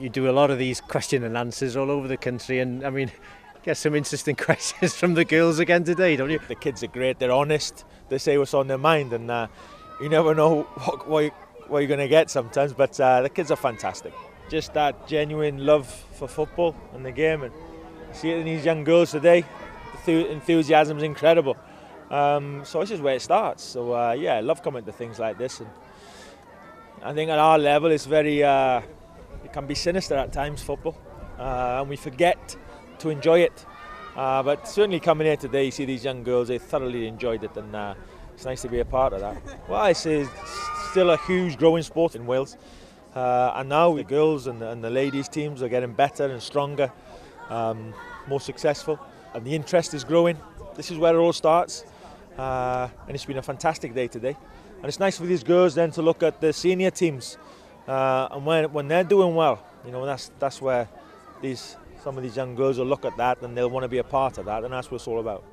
you do a lot of these question and answers all over the country, and I mean, get some interesting questions from the girls again today, don't you? The kids are great, they're honest, they say what's on their mind, and you never know what you're going to get sometimes, but the kids are fantastic. Just that genuine love for football and the game, and see it in these young girls today. The enthusiasm is incredible. So this is where it starts. So yeah, I love coming to things like this, and I think at our level it's very, it can be sinister at times, football, and we forget to enjoy it. But certainly coming here today, you see these young girls, they thoroughly enjoyed it, and it's nice to be a part of that. Well, I say it's still a huge growing sport in Wales, and now the girls and the ladies teams are getting better and stronger, more successful, and the interest is growing. This is where it all starts, and it's been a fantastic day today. And it's nice for these girls then to look at the senior teams, and when they're doing well, you know, that's where some of these young girls will look at that and they'll want to be a part of that, and that's what it's all about.